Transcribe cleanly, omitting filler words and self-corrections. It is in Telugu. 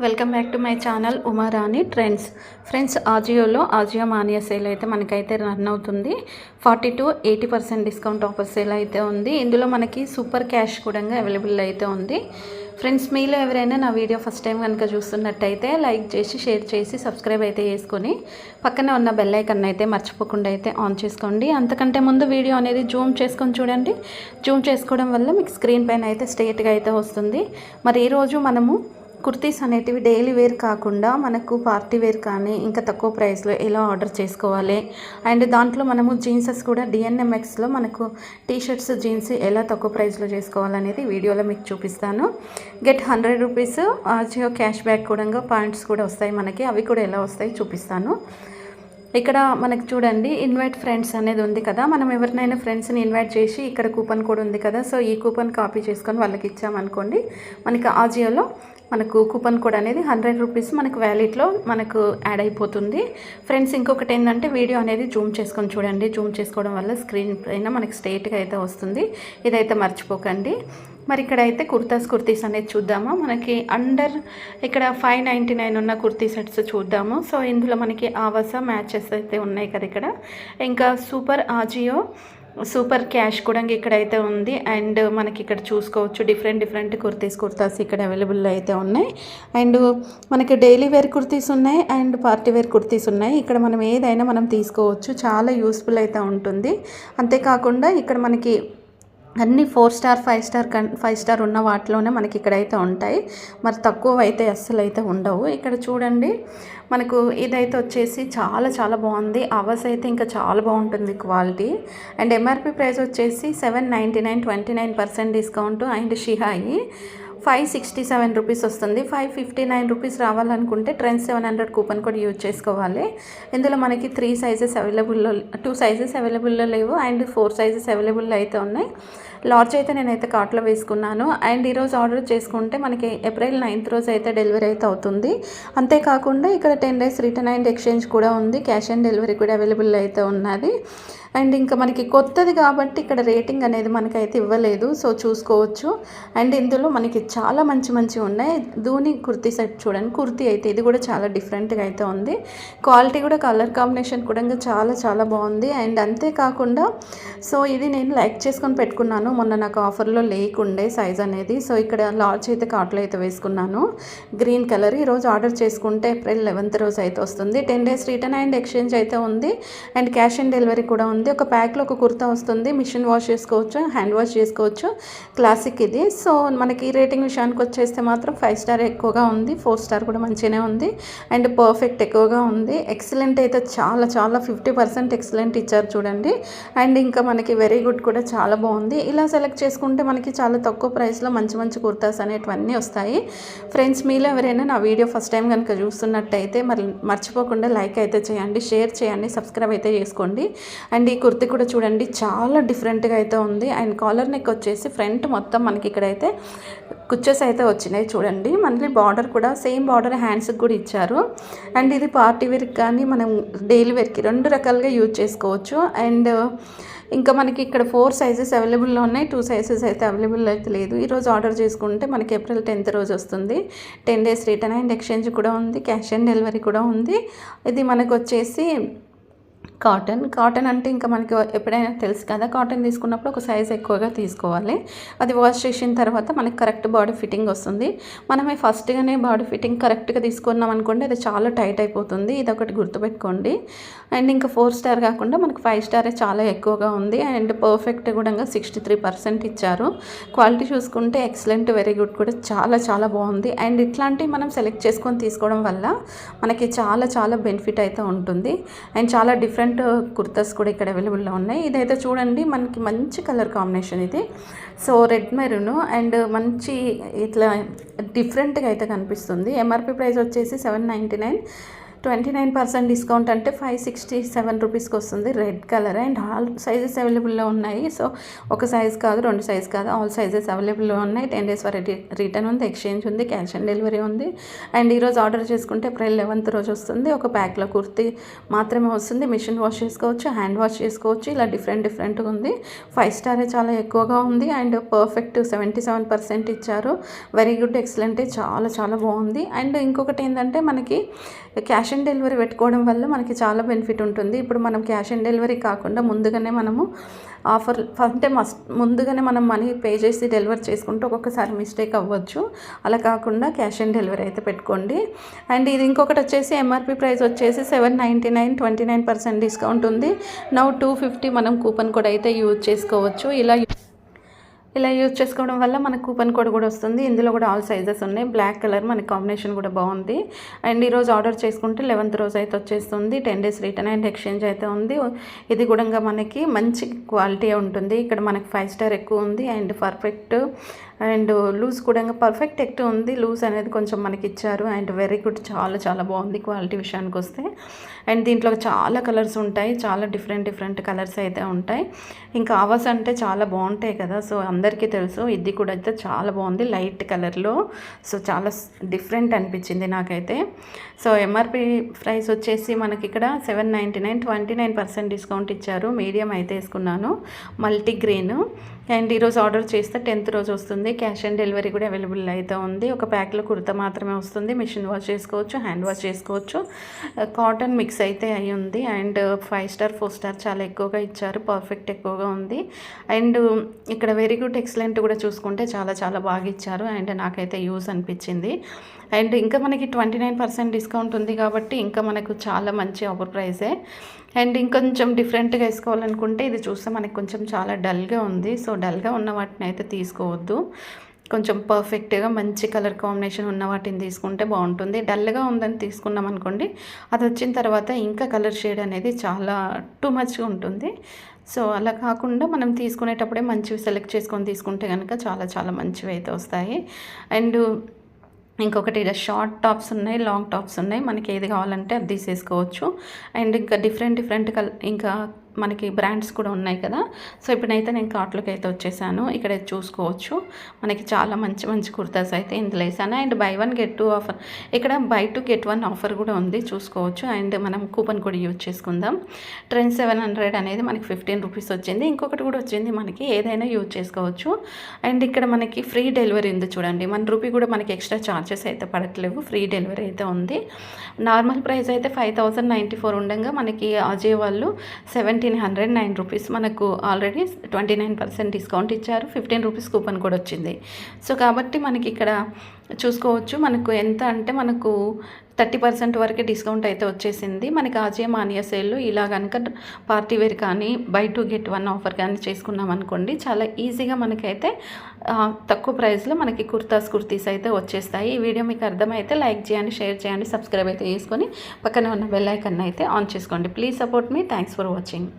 Welcome back to my channel Uma Rani trends. Friends, Ajio mania sale అయితే మనకైతే రన్ అవుతుంది. 40% to 80% డిస్కౌంట్ ఆఫర్ సేల్ అయితే ఉంది. ఇందులో మనకి సూపర్ క్యాష్ కూడా అవైలబుల్ అయితే ఉంది. ఫ్రెండ్స్, మీలో ఎవరైనా నా వీడియో ఫస్ట్ టైం కనుక చూస్తున్నట్టయితే లైక్ చేసి షేర్ చేసి సబ్స్క్రైబ్ అయితే చేసుకొని పక్కనే ఉన్న బెల్ ఐకాన్ అయితే మర్చిపోకుండా అయితే ఆన్ చేసుకోండి. అంతకంటే ముందు వీడియో అనేది జూమ్ చేసుకొని చూడండి. జూమ్ చేసుకోవడం వల్ల మీకు స్క్రీన్ పైన అయితే స్ట్రెయిట్గా అయితే వస్తుంది. మరి ఈరోజు మనము కుర్తీస్ అనేటివి డైలీ వేర్ కాకుండా మనకు పార్టీ వేర్ కానీ ఇంకా తక్కువ ప్రైస్లో ఎలా ఆర్డర్ చేసుకోవాలి, అండ్ దాంట్లో మనము జీన్సెస్ కూడా డిఎన్ఎంఎక్స్లో మనకు టీషర్ట్స్ జీన్స్ ఎలా తక్కువ ప్రైస్లో చేసుకోవాలనేది వీడియోలో మీకు చూపిస్తాను. Get 100 rupees Ajio cash back కూడా పాయింట్స్ కూడా వస్తాయి మనకి. అవి కూడా ఎలా వస్తాయి చూపిస్తాను. ఇక్కడ మనకు చూడండి, ఇన్వైట్ ఫ్రెండ్స్ అనేది ఉంది కదా. మనం ఎవరినైనా ఫ్రెండ్స్ని ఇన్వైట్ చేసి ఇక్కడ కూపన్ కోడ్ ఉంది కదా, సో ఈ కూపన్ కాపీ చేసుకొని వాళ్ళకి ఇచ్చామనుకోండి, మనకి ఆజియోలో మనకు కూపన్ కోడ్ అనేది 100 రూపీస్ మనకు వ్యాలెట్లో మనకు యాడ్ అయిపోతుంది. ఫ్రెండ్స్, ఇంకొకటి ఏంటంటే వీడియో అనేది జూమ్ చేసుకొని చూడండి. జూమ్ చేసుకోవడం వల్ల స్క్రీన్ పైన మనకి స్ట్రైట్గా అయితే వస్తుంది. ఇదైతే మర్చిపోకండి. మరి ఇక్కడ అయితే కుర్తీస్ అనేది చూద్దాము. మనకి ఇక్కడ 599 ఉన్న కుర్తీ సెట్స్ చూద్దాము. సో ఇందులో మనకి ఆవాస మ్యాచెస్ అయితే ఉన్నాయి కదా ఇక్కడ. ఇంకా ఆజియో సూపర్ క్యాష్ కూడా ఇక్కడైతే ఉంది. అండ్ మనకి ఇక్కడ చూసుకోవచ్చు డిఫరెంట్ కుర్తాస్ ఇక్కడ అవైలబుల్ అయితే ఉన్నాయి. అండ్ మనకి డైలీ వేర్ కుర్తీస్ ఉన్నాయి అండ్ పార్టీ వేర్ కుర్తీస్ ఉన్నాయి. ఇక్కడ మనం ఏదైనా మనం తీసుకోవచ్చు. చాలా యూస్ఫుల్ అయితే ఉంటుంది. అంతేకాకుండా ఇక్కడ మనకి అన్నీ 4 స్టార్ 5 స్టార్ ఉన్న వాటిలోనే మనకి ఇక్కడైతే ఉంటాయి. మరి తక్కువ అయితే అస్సలు అయితే ఉండవు. ఇక్కడ చూడండి, మనకు ఇదైతే వచ్చేసి చాలా బాగుంది. అవర్స్ అయితే ఇంకా చాలా బాగుంటుంది క్వాలిటీ. అండ్ ఎంఆర్పి ప్రైస్ వచ్చేసి 799, 29% డిస్కౌంట్. అండ్ షిహాయి 567 రూపీస్ వస్తుంది. 559 రూపీస్ రావాలనుకుంటే ట్రెండ్స్ 700 కూపన్ కూడా యూజ్ చేసుకోవాలి. ఇందులో మనకి 3 సైజెస్ అవైలబుల్లో, 2 సైజెస్ అవైలబుల్లో లేవు అండ్ 4 సైజెస్ అవైలబుల్లో అయితే ఉన్నాయి. లార్జ్ అయితే నేనైతే కార్ట్లో వేసుకున్నాను. అండ్ ఈరోజు ఆర్డర్ చేసుకుంటే మనకి ఏప్రిల్ 9th రోజు అయితే డెలివరీ అయితే అవుతుంది. అంతేకాకుండా ఇక్కడ 10 days రిటర్న్ అండ్ ఎక్స్చేంజ్ కూడా ఉంది. క్యాష్ ఆన్ డెలివరీ కూడా అవైలబుల్ అయితే ఉన్నది. అండ్ ఇంకా మనకి కొత్తది కాబట్టి ఇక్కడ రేటింగ్ అనేది మనకైతే ఇవ్వలేదు, సో చూసుకోవచ్చు. అండ్ ఇందులో మనకి చాలా మంచి ఉన్నాయి. ధోని కుర్తీ సెట్ చూడండి. కుర్తీ అయితే ఇది కూడా చాలా డిఫరెంట్గా అయితే ఉంది. క్వాలిటీ కూడా కలర్ కాంబినేషన్ కూడా చాలా బాగుంది. అండ్ అంతేకాకుండా సో ఇది నేను లైక్ చేసుకొని పెట్టుకున్నాను. మొన్న నాకు ఆఫర్లో లేకుండే సైజ్ అనేది. సో ఇక్కడ లార్జ్ అయితే కార్ట్లో అయితే వేసుకున్నాను. Green colour. ఈరోజు ఆర్డర్ చేసుకుంటే ఏప్రిల్ 11th రోజు అయితే వస్తుంది. 10 days రిటర్న్ అండ్ ఎక్స్చేంజ్ అయితే ఉంది. అండ్ క్యాష్ ఆన్ డెలివరీ కూడా ఉంది. ఒక ప్యాక్లో ఒక కుర్తా వస్తుంది. మిషన్ వాష్ చేసుకోవచ్చు, హ్యాండ్ వాష్ చేసుకోవచ్చు. క్లాసిక్ ఇది. సో మనకి రేటింగ్ విషయానికి వచ్చేస్తే మాత్రం 5 స్టార్ ఎక్కువగా ఉంది. 4 స్టార్ కూడా మంచిగానే ఉంది. అండ్ పర్ఫెక్ట్ ఎక్కువగా ఉంది. ఎక్సలెంట్ అయితే చాలా 50% ఎక్సలెంట్ ఇచ్చారు చూడండి. అండ్ ఇంకా మనకి వెరీ గుడ్ కూడా చాలా బాగుంది. ఇలా సెలెక్ట్ చేసుకుంటే మనకి చాలా తక్కువ ప్రైస్లో మంచి కుర్తాస్ అనేటివన్నీ వస్తాయి. ఫ్రెండ్స్, మీలో ఎవరైనా నా వీడియో ఫస్ట్ టైం కనుక చూస్తున్నట్టయితే మరి మర్చిపోకుండా లైక్ అయితే చేయండి, షేర్ చేయండి, సబ్స్క్రైబ్ అయితే చేసుకోండి. అండ్ ఈ కుర్తీ కూడా చూడండి, చాలా డిఫరెంట్గా అయితే ఉంది. అండ్ కాలర్ నెక్ వచ్చేసి ఫ్రంట్ మొత్తం మనకి ఇక్కడైతే కుచ్చెస్ అయితే వచ్చినాయి చూడండి. మళ్ళీ బార్డర్ కూడా సేమ్ బార్డర్ హ్యాండ్స్కి కూడా ఇచ్చారు. అండ్ ఇది పార్టీ వేర్కి కానీ మనం డైలీ వేర్కి 2 రకాలుగా యూజ్ చేసుకోవచ్చు. అండ్ ఇంకా మనకి ఇక్కడ 4 సైజెస్ అవైలబుల్లో ఉన్నాయి. 2 సైజెస్ అయితే అవైలబుల్ అయితే లేదు. ఈరోజు ఆర్డర్ చేసుకుంటే మనకి ఏప్రిల్ 10th రోజు వస్తుంది. 10 days రిటర్న్ అండ్ ఎక్స్చేంజ్ కూడా ఉంది. క్యాష్ ఆన్ డెలివరీ కూడా ఉంది. ఇది మనకు వచ్చేసి కాటన్ అంటే ఇంకా మనకి ఎప్పుడైనా తెలుసు కదా, కాటన్ తీసుకున్నప్పుడు ఒక సైజ్ ఎక్కువగా తీసుకోవాలి. అది వాష్ చేసిన తర్వాత మనకి కరెక్ట్ బాడీ ఫిట్టింగ్ వస్తుంది. మనమే ఫస్ట్గానే బాడీ ఫిట్టింగ్ కరెక్ట్గా తీసుకున్నాం అనుకోండి, అది చాలా టైట్ అయిపోతుంది. ఇది ఒకటి గుర్తుపెట్టుకోండి. అండ్ ఇంకా 4 స్టార్ కాకుండా మనకి 5 స్టారే చాలా ఎక్కువగా ఉంది. అండ్ పర్ఫెక్ట్ కూడా 63% ఇచ్చారు. క్వాలిటీ చూసుకుంటే ఎక్సలెంట్, వెరీ గుడ్ కూడా చాలా బాగుంది. అండ్ ఇట్లాంటివి మనం సెలెక్ట్ చేసుకొని తీసుకోవడం వల్ల మనకి చాలా బెనిఫిట్ అయితే ఉంటుంది. అండ్ చాలా డిఫరెంట్ కుర్తాస్ కూడా ఇక్కడ అవైలబుల్లో ఉన్నాయి. ఇదైతే చూడండి, మనకి మంచి కలర్ కాంబినేషన్ ఇది. సో రెడ్ మెరూన్ అండ్ మంచి ఇట్లా డిఫరెంట్గా అయితే కనిపిస్తుంది. ఎంఆర్పి ప్రైస్ వచ్చేసి 799. 29% డిస్కౌంట్ అంటే 567 రూపీస్కి వస్తుంది. Red colour and all sizes అవైలబుల్లో ఉన్నాయి. సో ఒక సైజ్ కాదు, 2 సైజ్ కాదు, ఆల్ సైజెస్ అవైలబుల్లో ఉన్నాయి. 10 days వరకు రిటర్న్ ఉంది, ఎక్స్చేంజ్ ఉంది, క్యాష్ ఆన్ డెలివరీ ఉంది. అండ్ ఈరోజు ఆర్డర్ చేసుకుంటే April 11th రోజు వస్తుంది. ఒక ప్యాక్లో కుర్తీ మాత్రమే వస్తుంది. మిషన్ వాష్ చేసుకోవచ్చు, హ్యాండ్ వాష్ చేసుకోవచ్చు. ఇలా డిఫరెంట్గా ఉంది. 5 స్టారే చాలా ఎక్కువగా ఉంది. అండ్ పర్ఫెక్ట్ 77% ఇచ్చారు. వెరీ గుడ్, ఎక్సలెంట్, చాలా బాగుంది. అండ్ ఇంకొకటి ఏంటంటే మనకి క్యాష్ ఆన్ డెలివరీ పెట్టుకోవడం వల్ల మనకి చాలా బెనిఫిట్ ఉంటుంది. ఇప్పుడు మనం క్యాష్ ఆన్ డెలివరీ కాకుండా ముందుగానే మనము ఆఫర్ అంటే ముందుగానే మనం మనీ పే చేసి డెలివరీ చేసుకుంటే ఒక్కొక్కసారి మిస్టేక్ అవ్వచ్చు. అలా కాకుండా క్యాష్ ఆన్ డెలివరీ అయితే పెట్టుకోండి. అండ్ ఇది ఇంకొకటి వచ్చేసి ఎంఆర్పి ప్రైస్ వచ్చేసి 799, 29% డిస్కౌంట్ ఉంది. నౌ 250 మనం కూపన్ కోడ్ అయితే యూజ్ చేసుకోవచ్చు. ఇలా యూజ్ చేసుకోవడం వల్ల మనకు కూపన్ కోడ్ కూడా వస్తుంది. ఇందులో కూడా ఆల్ సైజెస్ ఉన్నాయి. బ్లాక్ కలర్ మనకి కాంబినేషన్ కూడా బాగుంది. అండ్ ఈరోజు ఆర్డర్ చేసుకుంటే 11th రోజు అయితే వచ్చేస్తుంది. 10 days రిటర్న్ అండ్ ఎక్స్చేంజ్ అయితే ఉంది. ఇది కూడా మనకి మంచి క్వాలిటీ ఉంటుంది. ఇక్కడ మనకి 5 స్టార్ ఎక్కువ ఉంది. అండ్ పర్ఫెక్ట్ అండ్ లూజ్ కూడా పర్ఫెక్ట్ ఎక్కువ ఉంది. లూజ్ అనేది కొంచెం మనకి ఇచ్చారు. అండ్ వెరీ గుడ్, చాలా బాగుంది క్వాలిటీ విషయానికి వస్తే. అండ్ దీంట్లో చాలా కలర్స్ ఉంటాయి. చాలా డిఫరెంట్ కలర్స్ అయితే ఉంటాయి. ఇంకా ఆవాస్ అంటే చాలా బాగుంటాయి కదా, సో అందరికీ తెలుసు. ఇది కూడా అయితే చాలా బాగుంది, లైట్ కలర్లో. సో చాలా డిఫరెంట్ అనిపించింది నాకైతే. సో ఎంఆర్పి ప్రైస్ వచ్చేసి మనకి ఇక్కడ 799, 29% డిస్కౌంట్ ఇచ్చారు. మీడియం అయితే వేసుకున్నాను, మల్టీగ్రెయిన్. అండ్ ఈరోజు ఆర్డర్ చేస్తే 10th రోజు వస్తుంది. క్యాష్ ఆన్ డెలివరీ కూడా అవైలబుల్ అయితే ఉంది. ఒక ప్యాక్లో కుర్తా మాత్రమే వస్తుంది. మిషన్ వాష్ చేసుకోవచ్చు, హ్యాండ్ వాష్ చేసుకోవచ్చు. కాటన్ మిక్స్ అయితే అయి ఉంది. అండ్ 5 స్టార్ 4 స్టార్ చాలా ఎక్కువగా ఇచ్చారు. పర్ఫెక్ట్ ఎక్కువగా ఉంది. అండ్ ఇక్కడ వెరీ గుడ్, ఎక్సలెంట్ కూడా చూసుకుంటే చాలా బాగా ఇచ్చారు. అండ్ నాకైతే యూజ్ అనిపించింది. అండ్ ఇంకా మనకి 29% డిస్కౌంట్ ఉంది కాబట్టి ఇంకా మనకు చాలా మంచి ఆఫర్ ప్రైసే. అండ్ ఇంకొంచెం డిఫరెంట్గా వేసుకోవాలనుకుంటే ఇది చూస్తే మనకి కొంచెం చాలా డల్గా ఉంది. సో డల్గా ఉన్న వాటిని అయితే తీసుకోవద్దు. కొంచెం పర్ఫెక్ట్గా మంచి కలర్ కాంబినేషన్ ఉన్న వాటిని తీసుకుంటే బాగుంటుంది. డల్గా ఉందని తీసుకున్నాం అనుకోండి, అది వచ్చిన తర్వాత ఇంకా కలర్ షేడ్ అనేది చాలా టూ మచ్గా ఉంటుంది. సో అలా కాకుండా మనం తీసుకునేటప్పుడే మంచివి సెలెక్ట్ చేసుకొని తీసుకుంటే కనుక చాలా మంచివి అయితే వస్తాయి. అండ్ ఇంకొకటి ఇలా షార్ట్ టాప్స్ ఉన్నాయి, లాంగ్ టాప్స్ ఉన్నాయి. మనకి ఏది కావాలంటే అది తీసేసుకోవచ్చు. అండ్ ఇంకా డిఫరెంట్ ఇంకా మనకి బ్రాండ్స్ కూడా ఉన్నాయి కదా. సో ఇప్పుడైతే నేను కార్ట్లోకి అయితే వచ్చేసాను. ఇక్కడ చూసుకోవచ్చు మనకి చాలా మంచి కుర్తాస్ అయితే ఇందులో వేసాను. అండ్ buy 1 get 2 ఆఫర్, ఇక్కడ buy 2 get 1 ఆఫర్ కూడా ఉంది, చూసుకోవచ్చు. అండ్ మనం కూపన్ కూడా యూజ్ చేసుకుందాం. ట్రెండ్ 700 అనేది మనకి 15 రూపీస్ వచ్చింది. ఇంకొకటి కూడా వచ్చింది, మనకి ఏదైనా యూజ్ చేసుకోవచ్చు. అండ్ ఇక్కడ మనకి ఫ్రీ డెలివరీ ఉంది చూడండి. రూపీ కూడా మనకి ఎక్స్ట్రా ఛార్జెస్ అయితే పడట్లేవు, ఫ్రీ డెలివరీ అయితే ఉంది. నార్మల్ ప్రైస్ అయితే 5094 ఉండగా మనకి అజయ్ వాళ్ళు 1709 రూపీస్ మనకు ఆల్రెడీ 29% డిస్కౌంట్ ఇచ్చారు. 15 రూపీస్ కూపన్ కూడా వచ్చింది. సో కాబట్టి మనకి ఇక్కడ చూసుకోవచ్చు మనకు ఎంత అంటే మనకు 30% వరకు డిస్కౌంట్ అయితే వచ్చేసింది. మనకి ఆజియో మానియా సేల్లో ఇలా కనుక పార్టీ వేర్ కానీ buy 2 get 1 ఆఫర్ కానీ చేసుకున్నాం అనుకోండి, చాలా ఈజీగా మనకైతే తక్కువ ప్రైస్లో మనకి కుర్తీస్ అయితే వచ్చేస్తాయి. ఈ వీడియో మీకు అర్థమైతే లైక్ చేయండి, షేర్ చేయండి, సబ్స్క్రైబ్ అయితే చేసుకొని పక్కనే ఉన్న బెల్ ఐకాన్ అయితే ఆన్ చేసుకోండి. Please support me. Thanks for watching.